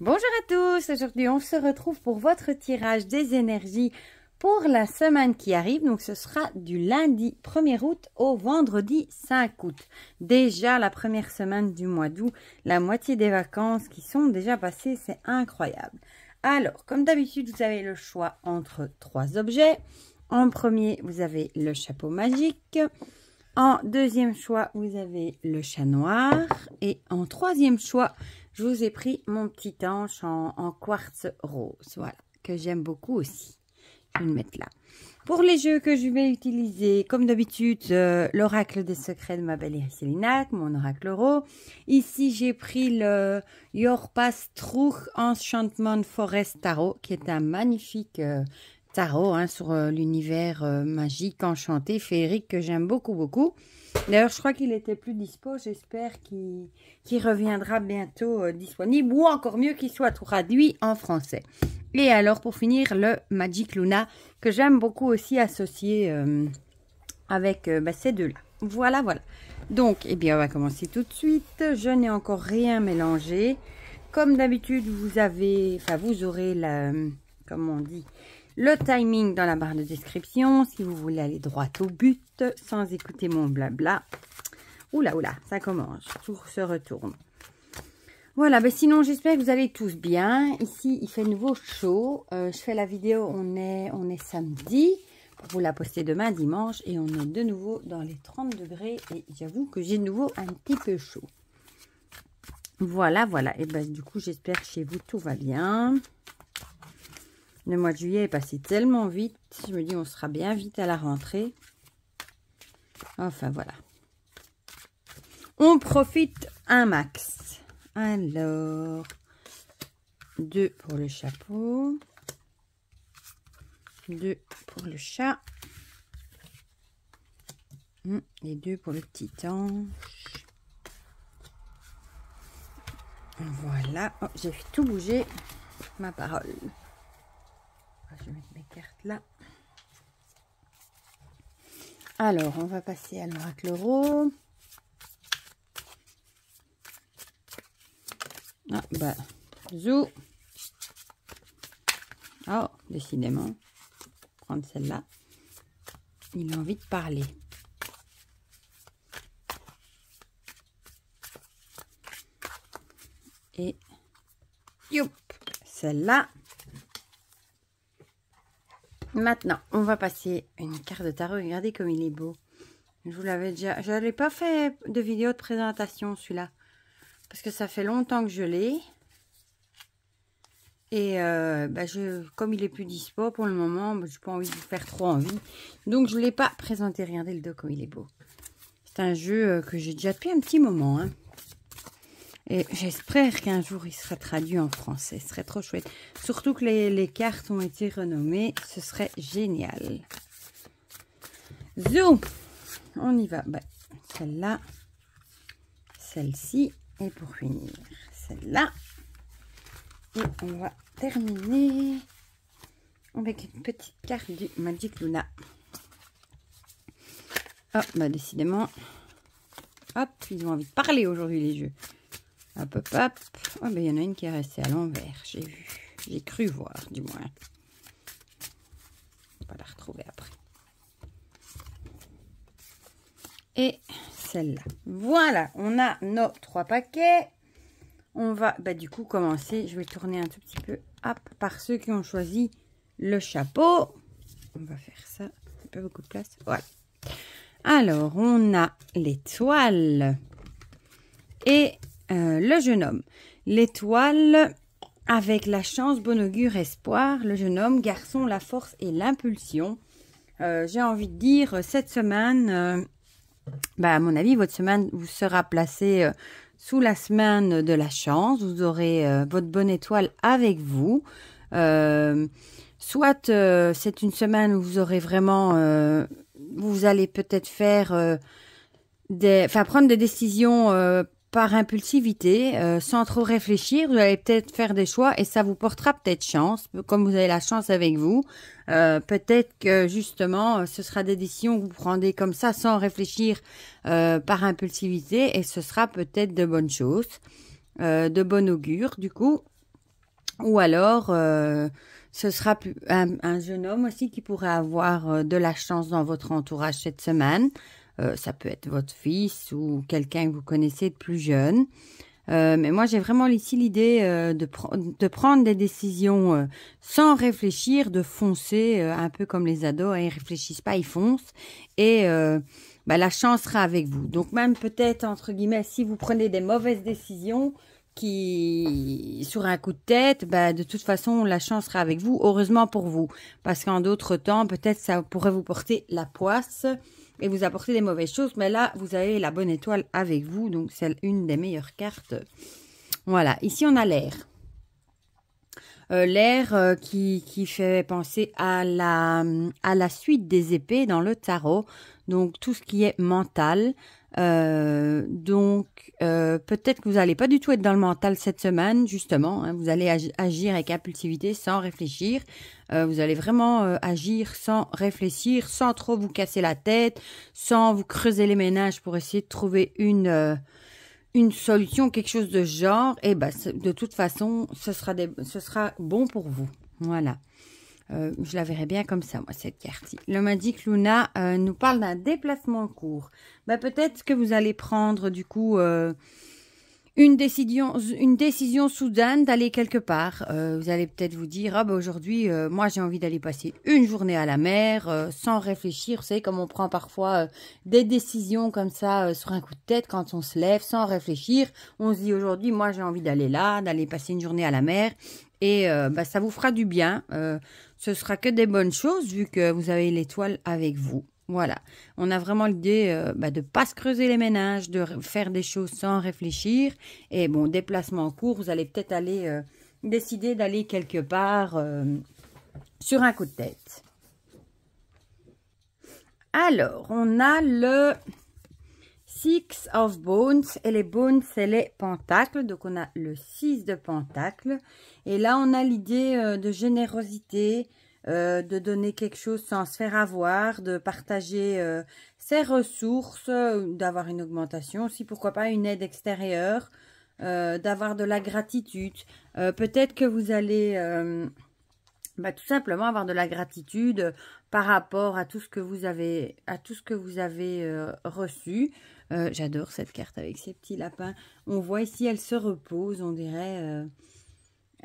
Bonjour à tous, aujourd'hui on se retrouve pour votre tirage des énergies pour la semaine qui arrive. Donc ce sera du lundi 1er août au vendredi 5 août. Déjà la première semaine du mois d'août, la moitié des vacances qui sont déjà passées, c'est incroyable. Alors comme d'habitude vous avez le choix entre 3 objets. En premier vous avez le chapeau magique. En deuxième choix, vous avez le chat noir. Et en troisième choix, je vous ai pris mon petit ange en quartz rose. Voilà, que j'aime beaucoup aussi. Je vais le mettre là. Pour les jeux que je vais utiliser, comme d'habitude, l'oracle des secrets de ma belle Iris Célinac, mon oracle euro. Ici, j'ai pris le Yorpas Truch Enchantment Forest Tarot, qui est un magnifique tarot sur l'univers magique, enchanté, féerique que j'aime beaucoup. D'ailleurs, je crois qu'il était plus dispo. J'espère qu'il reviendra bientôt disponible ou encore mieux qu'il soit traduit en français. Et alors, pour finir, le Magic Luna que j'aime beaucoup aussi associer avec ces deux-là. Voilà. Donc, eh bien, on va commencer tout de suite. Je n'ai encore rien mélangé. Comme d'habitude, vous aurez comme on dit, le timing dans la barre de description, si vous voulez aller droit au but, sans écouter mon blabla. Oula, ça commence, tout se retourne. Voilà, sinon j'espère que vous allez tous bien. Ici, il fait nouveau chaud. Je fais la vidéo, on est samedi, pour vous la poster demain, dimanche. Et on est de nouveau dans les 30 degrés. Et j'avoue que j'ai de nouveau un petit peu chaud. Voilà. Et du coup, j'espère que chez vous, tout va bien. Le mois de juillet est passé tellement vite. Je me dis, on sera bien vite à la rentrée. Enfin, voilà. On profite un max. Alors, 2 pour le chapeau. 2 pour le chat. Et 2 pour le petit ange. Voilà. Oh, j'ai fait tout bouger ma parole. Je vais mettre mes cartes là. Alors, on va passer à l'oracle euro. Zou. Oh, décidément. Prendre celle-là. Il a envie de parler. Et, youp, celle-là. Maintenant, on va passer une carte de tarot. Regardez comme il est beau. Je vous l'avais déjà... Je n'avais pas fait de vidéo de présentation, celui-là. Parce que ça fait longtemps que je l'ai. Et comme il est plus dispo pour le moment, je n'ai pas envie de vous faire trop envie. Donc, je ne l'ai pas présenté. Regardez le dos comme il est beau. C'est un jeu que j'ai déjà depuis un petit moment. Et j'espère qu'un jour, il sera traduit en français. Ce serait trop chouette. Surtout que les cartes ont été renommées. Ce serait génial. Zou. On y va. Celle-là. Celle-ci. Et pour finir, celle-là. Et on va terminer avec une petite carte du Magic Luna. Oh, décidément. Hop, ils ont envie de parler aujourd'hui, les jeux. Hop. Oh, il y en a une qui est restée à l'envers. J'ai vu. J'ai cru voir, du moins. On va la retrouver après. Et celle-là. Voilà, on a nos 3 paquets. On va, du coup, commencer. Je vais tourner un tout petit peu. Hop, par ceux qui ont choisi le chapeau. On va faire ça. Pas beaucoup de place. Voilà. Alors, on a l'étoile. Et... le jeune homme. L'étoile avec la chance, bon augure, espoir. Le jeune homme, garçon, la force et l'impulsion. J'ai envie de dire, cette semaine, à mon avis, votre semaine vous sera placée sous la semaine de la chance. Vous aurez votre bonne étoile avec vous. Soit c'est une semaine où vous aurez vraiment... vous allez peut-être faire... prendre des décisions... par impulsivité, sans trop réfléchir, vous allez peut-être faire des choix et ça vous portera peut-être chance, comme vous avez la chance avec vous. Peut-être que justement, ce sera des décisions que vous prendrez comme ça, sans réfléchir par impulsivité et ce sera peut-être de bonnes choses, de bon augure du coup. Ou alors, ce sera un jeune homme aussi qui pourrait avoir de la chance dans votre entourage cette semaine. Ça peut être votre fils ou quelqu'un que vous connaissez de plus jeune. Mais moi, j'ai vraiment ici l'idée de prendre des décisions sans réfléchir, de foncer, un peu comme les ados, hein, ils réfléchissent pas, ils foncent. Et la chance sera avec vous. Donc même peut-être, entre guillemets, si vous prenez des mauvaises décisions, sur un coup de tête, de toute façon, la chance sera avec vous, heureusement pour vous. Parce qu'en d'autres temps, peut-être ça pourrait vous porter la poisse et vous apporter des mauvaises choses. Mais là, vous avez la bonne étoile avec vous, donc c'est une des meilleures cartes. Voilà, ici on a l'air. L'air qui fait penser à la suite des épées dans le tarot. Donc, tout ce qui est mental. Peut-être que vous n'allez pas du tout être dans le mental cette semaine, justement. Hein, vous allez agir avec impulsivité, sans réfléchir. Vous allez vraiment agir sans réfléchir, sans trop vous casser la tête, sans vous creuser les méninges pour essayer de trouver une solution, quelque chose de genre. Et de toute façon, ce sera bon pour vous. Voilà. Je la verrai bien comme ça, moi, cette carte-ci. Le Magic Luna nous parle d'un déplacement court. Peut-être que vous allez prendre, du coup, une décision soudaine d'aller quelque part. Vous allez peut-être vous dire, aujourd'hui, moi, j'ai envie d'aller passer une journée à la mer, sans réfléchir. Vous savez, comme on prend parfois des décisions comme ça, sur un coup de tête, quand on se lève, sans réfléchir. On se dit, aujourd'hui, moi, j'ai envie d'aller là, d'aller passer une journée à la mer. Et ça vous fera du bien. Ce sera que des bonnes choses vu que vous avez l'étoile avec vous. Voilà. On a vraiment l'idée de ne pas se creuser les méninges, de faire des choses sans réfléchir. Et bon, déplacement court, vous allez peut-être aller décider d'aller quelque part sur un coup de tête. Alors, on a le Six of Bones. Et les bones, c'est les pentacles. Donc, on a le 6 de pentacles. Et là, on a l'idée de générosité, de donner quelque chose sans se faire avoir, de partager ses ressources, d'avoir une augmentation aussi, pourquoi pas une aide extérieure, d'avoir de la gratitude. Peut-être que vous allez tout simplement avoir de la gratitude par rapport à tout ce que vous avez, reçu. J'adore cette carte avec ces petits lapins. On voit ici, elle se repose, on dirait.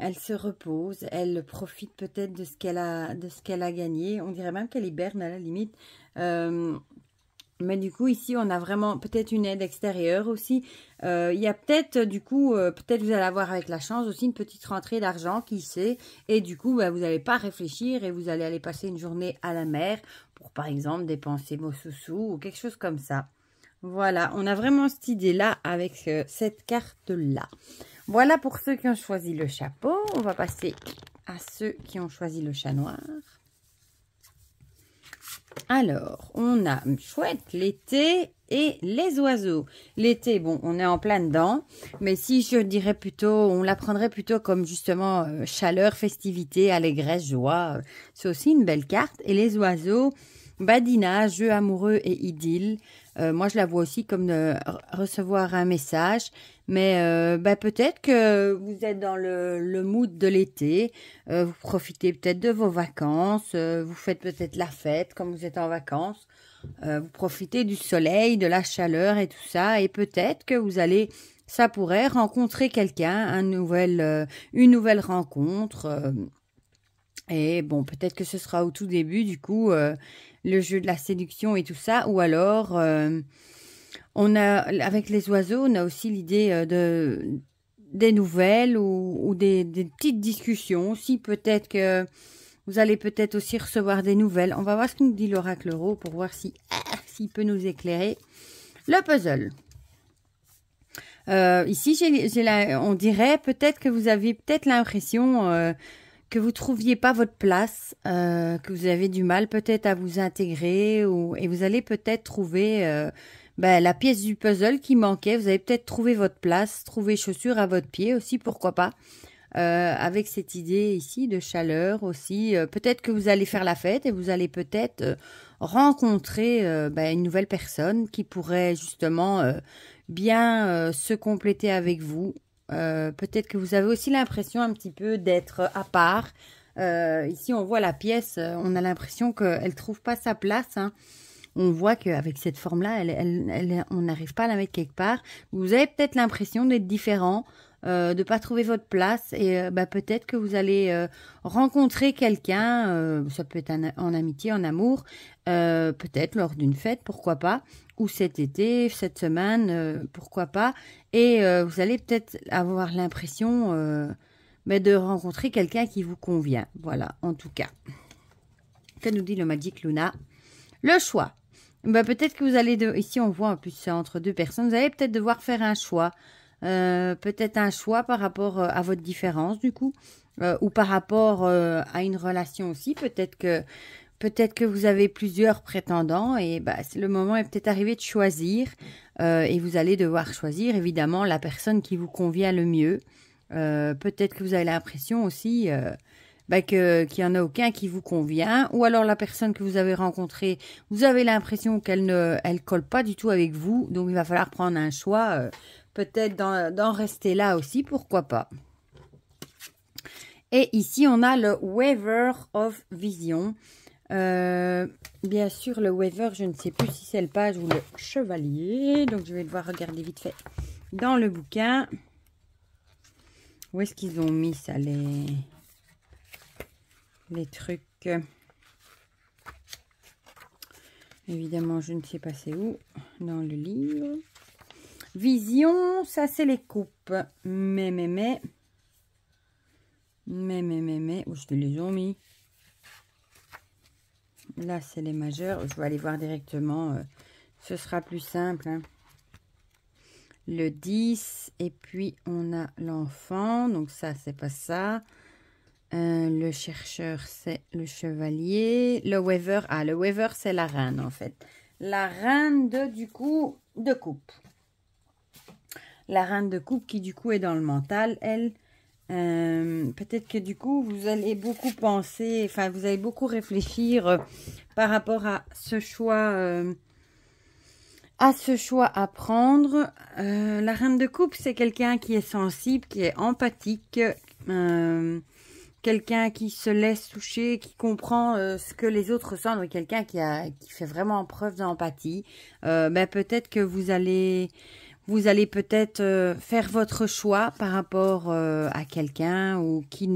Elle se repose, elle profite peut-être de ce qu'elle a gagné. On dirait même qu'elle hiberne à la limite. Mais du coup, ici, on a vraiment peut-être une aide extérieure aussi. Il y a peut-être, du coup, peut-être vous allez avoir avec la chance aussi une petite rentrée d'argent, qui sait. Et du coup, vous n'allez pas réfléchir et vous allez aller passer une journée à la mer pour, par exemple, dépenser vos sous-sous ou quelque chose comme ça. Voilà, on a vraiment cette idée-là avec cette carte-là. Voilà pour ceux qui ont choisi le chapeau. On va passer à ceux qui ont choisi le chat noir. Alors, on a chouette l'été et les oiseaux. L'été, bon, on est en plein dedans. Mais si je dirais plutôt, on la prendrait plutôt comme justement chaleur, festivité, allégresse, joie. C'est aussi une belle carte. Et les oiseaux, badinage, jeu amoureux et idylle. Moi, je la vois aussi comme recevoir un message. Mais peut-être que vous êtes dans le mood de l'été. Vous profitez peut-être de vos vacances. Vous faites peut-être la fête comme vous êtes en vacances. Vous profitez du soleil, de la chaleur et tout ça. Et peut-être que ça pourrait rencontrer quelqu'un, une nouvelle rencontre. Et bon, peut-être que ce sera au tout début, du coup, le jeu de la séduction et tout ça. Ou alors, avec les oiseaux, on a aussi l'idée des nouvelles ou des petites discussions. Si peut-être que vous allez peut-être aussi recevoir des nouvelles. On va voir ce que nous dit l'oracle Euro pour voir s'il peut nous éclairer. Le puzzle. Ici, on dirait peut-être que vous avez peut-être l'impression que vous trouviez pas votre place, que vous avez du mal peut-être à vous intégrer et vous allez peut-être trouver la pièce du puzzle qui manquait. Vous avez peut-être trouvé votre place, trouvé chaussure à votre pied aussi, pourquoi pas. Avec cette idée ici de chaleur aussi. Peut-être que vous allez faire la fête et vous allez peut-être rencontrer une nouvelle personne qui pourrait justement bien se compléter avec vous. peut-être que vous avez aussi l'impression un petit peu d'être à part. Ici, on voit la pièce, on a l'impression qu'elle ne trouve pas sa place. Hein. On voit qu'avec cette forme-là, on n'arrive pas à la mettre quelque part. Vous avez peut-être l'impression d'être différent, de ne pas trouver votre place. Et peut-être que vous allez rencontrer quelqu'un, ça peut être en amitié, en amour, peut-être lors d'une fête, pourquoi pas, ou cet été, cette semaine, pourquoi pas. Et vous allez peut-être avoir l'impression de rencontrer quelqu'un qui vous convient. Voilà, en tout cas. Que nous dit le Magic Luna? Le choix. Peut-être que vous allez... Ici, on voit, en plus, c'est entre deux personnes. Vous allez peut-être devoir faire un choix. Peut-être un choix par rapport à votre différence, du coup. Ou par rapport à une relation aussi. Peut-être que vous avez plusieurs prétendants. Et le moment est peut-être arrivé de choisir. Et vous allez devoir choisir, évidemment, la personne qui vous convient le mieux. Peut-être que vous avez l'impression aussi... qu'il n'y en a aucun qui vous convient, ou alors la personne que vous avez rencontrée, vous avez l'impression qu'elle ne colle pas du tout avec vous, donc il va falloir prendre un choix, peut-être d'en rester là aussi, pourquoi pas. Et ici, on a le Weaver of Vision. Bien sûr, le Weaver, je ne sais plus si c'est le page ou le chevalier, donc je vais devoir regarder vite fait dans le bouquin. Où est-ce qu'ils ont mis ça, les trucs? Évidemment, je ne sais pas c'est où dans le livre. Vision, ça c'est les coupes. Mais, où je les ont mis? Là, c'est les majeurs. Je vais aller voir directement. Ce sera plus simple. Hein. Le 10. Et puis, on a l'enfant. Donc, ça, c'est pas ça. Le chercheur, c'est le chevalier. Le Weaver, le Weaver, c'est la reine, en fait. La reine de coupe. La reine de coupe qui, du coup, est dans le mental, elle. Peut-être que, du coup, vous allez beaucoup penser, vous allez beaucoup réfléchir par rapport à ce choix... à prendre. La reine de coupe, c'est quelqu'un qui est sensible, qui est empathique, quelqu'un qui se laisse toucher, qui comprend ce que les autres ressentent, quelqu'un qui fait vraiment preuve d'empathie. Peut-être que vous allez peut-être faire votre choix par rapport à quelqu'un ou qui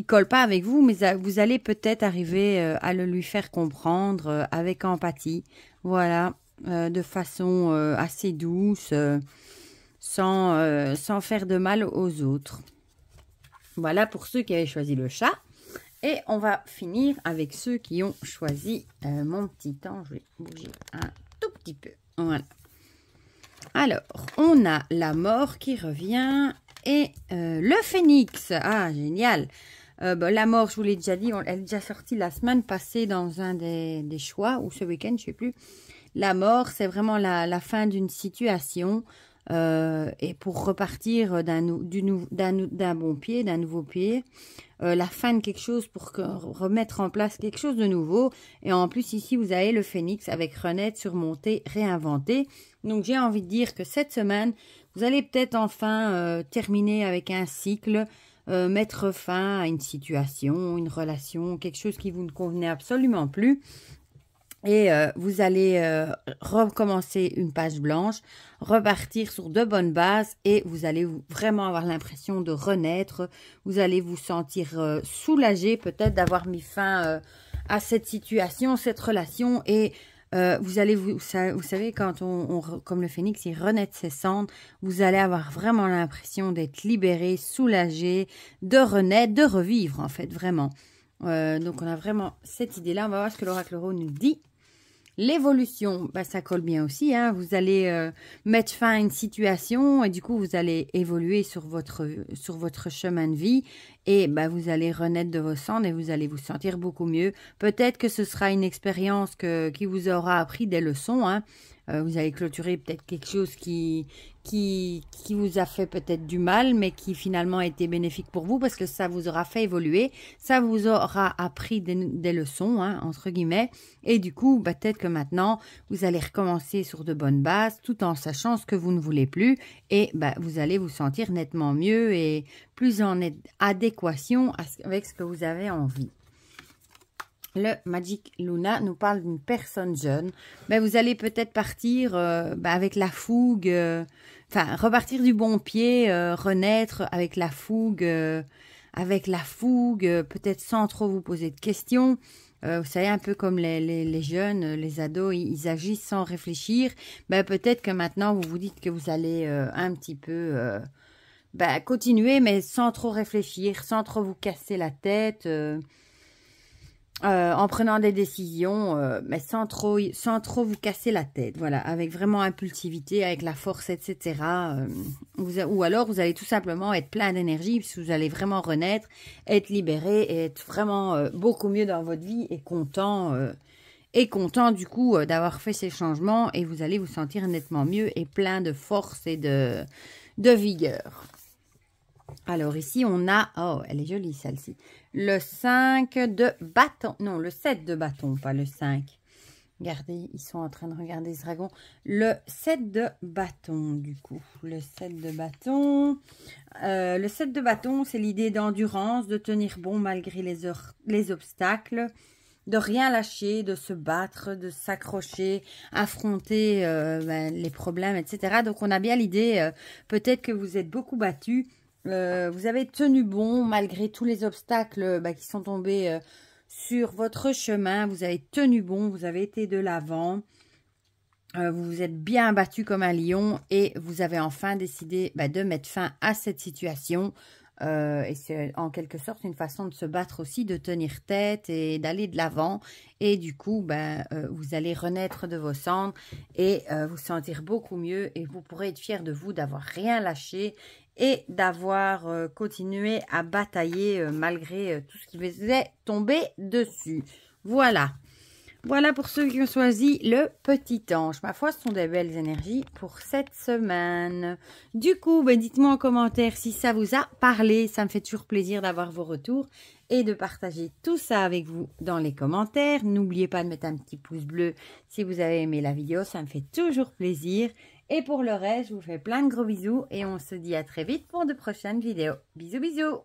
colle pas avec vous, mais vous allez peut-être arriver à le lui faire comprendre avec empathie. Voilà. De façon assez douce, sans faire de mal aux autres. Voilà pour ceux qui avaient choisi le chat. Et on va finir avec ceux qui ont choisi mon petit temps. Je vais bouger un tout petit peu. Voilà. Alors, on a la mort qui revient et le phénix. Ah, génial. La mort, je vous l'ai déjà dit, elle est déjà sortie la semaine passée dans un des choix, ou ce week-end, je ne sais plus. La mort, c'est vraiment la fin d'une situation et pour repartir d'un bon pied, d'un nouveau pied, la fin de quelque chose pour remettre en place quelque chose de nouveau. Et en plus, ici, vous avez le phénix avec renaître, surmonter, réinventer. Donc, j'ai envie de dire que cette semaine, vous allez peut-être enfin terminer avec un cycle, mettre fin à une situation, une relation, quelque chose qui vous ne convenait absolument plus. Et vous allez recommencer une page blanche, repartir sur de bonnes bases et vous allez vraiment avoir l'impression de renaître. Vous allez vous sentir soulagé peut-être d'avoir mis fin à cette situation, cette relation. Et vous savez, quand comme le phénix, il renaît de ses cendres, vous allez avoir vraiment l'impression d'être libéré, soulagé, de renaître, de revivre en fait, vraiment. Donc on a vraiment cette idée-là. On va voir ce que l'oracle Tarot nous dit. L'évolution, ça colle bien aussi. Hein. Vous allez mettre fin à une situation et du coup, vous allez évoluer sur votre chemin de vie et vous allez renaître de vos cendres et vous allez vous sentir beaucoup mieux. Peut-être que ce sera une expérience qui vous aura appris des leçons, hein. Vous allez clôturer peut-être quelque chose qui vous a fait peut-être du mal, mais qui finalement a été bénéfique pour vous parce que ça vous aura fait évoluer, ça vous aura appris des leçons, hein, entre guillemets, et du coup, peut-être que maintenant, vous allez recommencer sur de bonnes bases, tout en sachant ce que vous ne voulez plus, et vous allez vous sentir nettement mieux et plus en adéquation avec ce que vous avez envie. Le Magic Luna nous parle d'une personne jeune. Vous allez peut-être partir avec la fougue, repartir du bon pied, renaître avec la fougue, peut-être sans trop vous poser de questions. Vous savez, un peu comme les jeunes, les ados, ils agissent sans réfléchir. Peut-être que maintenant, vous vous dites que vous allez un petit peu continuer, mais sans trop réfléchir, sans trop vous casser la tête. En prenant des décisions, mais sans trop vous casser la tête, voilà, avec vraiment impulsivité, avec la force, etc. Ou alors, vous allez tout simplement être plein d'énergie, puisque vous allez vraiment renaître, être libéré, et être vraiment beaucoup mieux dans votre vie, et content du coup d'avoir fait ces changements, et vous allez vous sentir nettement mieux, et plein de force et de vigueur. Alors ici, on a, oh, elle est jolie celle-ci, le 5 de bâton, non, le 7 de bâton, pas le 5. Regardez, ils sont en train de regarder ce dragon. Le 7 de bâton, du coup, le 7 de bâton. Le 7 de bâton, c'est l'idée d'endurance, de tenir bon malgré les obstacles, de rien lâcher, de se battre, de s'accrocher, affronter les problèmes, etc. Donc, on a bien l'idée, peut-être que vous êtes beaucoup battu. Vous avez tenu bon malgré tous les obstacles qui sont tombés sur votre chemin. Vous avez tenu bon, vous avez été de l'avant. Vous vous êtes bien battu comme un lion et vous avez enfin décidé de mettre fin à cette situation. Et c'est en quelque sorte une façon de se battre aussi, de tenir tête et d'aller de l'avant. Et du coup, vous allez renaître de vos cendres et vous sentir beaucoup mieux. Et vous pourrez être fier de vous d'avoir rien lâché et d'avoir continué à batailler malgré tout ce qui vous est tombé dessus. Voilà. Voilà pour ceux qui ont choisi le petit ange. Ma foi, ce sont des belles énergies pour cette semaine. Du coup, dites-moi en commentaire si ça vous a parlé. Ça me fait toujours plaisir d'avoir vos retours et de partager tout ça avec vous dans les commentaires. N'oubliez pas de mettre un petit pouce bleu si vous avez aimé la vidéo. Ça me fait toujours plaisir. Et pour le reste, je vous fais plein de gros bisous et on se dit à très vite pour de prochaines vidéos. Bisous, bisous!